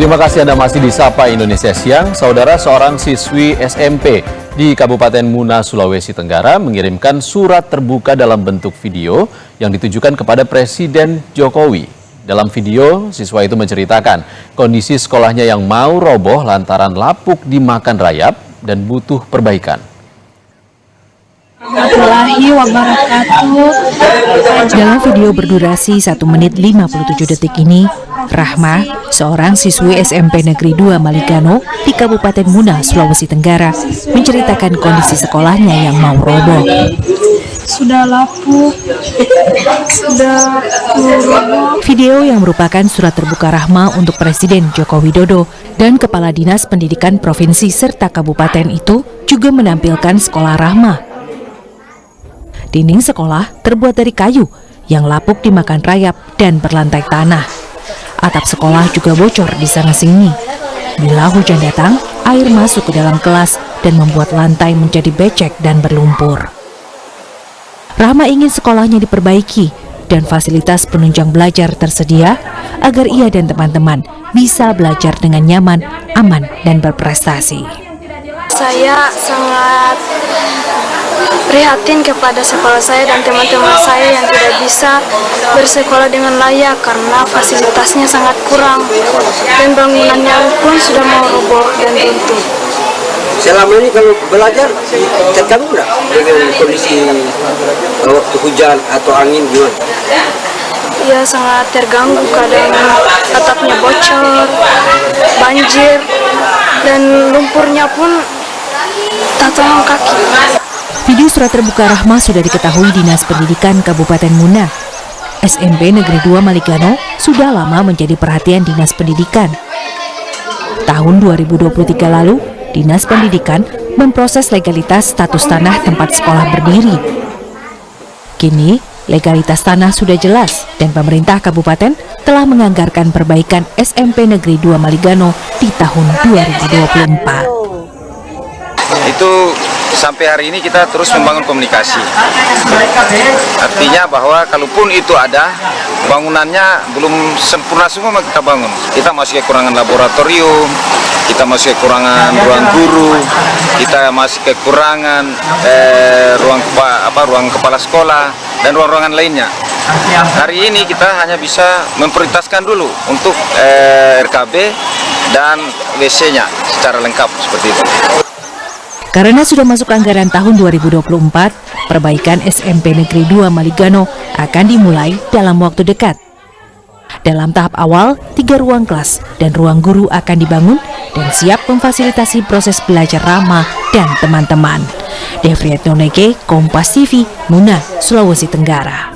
Terima kasih Anda masih di Sapa Indonesia Siang. Saudara, seorang siswi SMP di Kabupaten Muna, Sulawesi Tenggara mengirimkan surat terbuka dalam bentuk video yang ditujukan kepada Presiden Jokowi. Dalam video, siswa itu menceritakan kondisi sekolahnya yang mau roboh lantaran lapuk dimakan rayap dan butuh perbaikan. Dalam video berdurasi 1 menit 57 detik ini, Rahma, seorang siswi SMP Negeri 2 Maligano di Kabupaten Muna, Sulawesi Tenggara, menceritakan kondisi sekolahnya yang mau roboh. Sudah lapuk, sudah roboh. Video yang merupakan surat terbuka Rahma untuk Presiden Joko Widodo dan Kepala Dinas Pendidikan Provinsi serta Kabupaten itu juga menampilkan sekolah Rahma. Dinding sekolah terbuat dari kayu yang lapuk dimakan rayap dan berlantai tanah. Atap sekolah juga bocor di sana-sini. Bila hujan datang, air masuk ke dalam kelas dan membuat lantai menjadi becek dan berlumpur. Rahma ingin sekolahnya diperbaiki dan fasilitas penunjang belajar tersedia agar ia dan teman-teman bisa belajar dengan nyaman, aman, dan berprestasi. Saya sangat prihatin kepada sekolah saya dan teman-teman saya yang tidak bisa bersekolah dengan layak karena fasilitasnya sangat kurang dan bangunannya pun sudah mau roboh dan runtuh. Selama ini kalau belajar terganggu nggak dengan kondisi waktu hujan atau angin gimana? Ya sangat terganggu, kadang atapnya bocor, banjir, dan lumpurnya pun tak tolong kaki. Video surat terbuka Rahma sudah diketahui Dinas Pendidikan Kabupaten Muna. SMP Negeri 2 Maligano sudah lama menjadi perhatian Dinas Pendidikan. Tahun 2023 lalu, Dinas Pendidikan memproses legalitas status tanah tempat sekolah berdiri. Kini, legalitas tanah sudah jelas dan pemerintah kabupaten telah menganggarkan perbaikan SMP Negeri 2 Maligano di tahun 2024. Itu sampai hari ini kita terus membangun komunikasi. Artinya bahwa kalaupun itu ada, bangunannya belum sempurna semua kita bangun. Kita masih kekurangan laboratorium, kita masih kekurangan ruang guru, kita masih kekurangan ruang kepala sekolah dan ruang-ruangan lainnya. Hari ini kita hanya bisa memprioritaskan dulu untuk RKB dan WC-nya secara lengkap seperti itu. Karena sudah masuk anggaran tahun 2024, perbaikan SMP Negeri 2 Maligano akan dimulai dalam waktu dekat. Dalam tahap awal, 3 ruang kelas dan ruang guru akan dibangun dan siap memfasilitasi proses belajar Rahma dan teman-teman. Devriet Noneke, Kompas TV, Muna, Sulawesi Tenggara.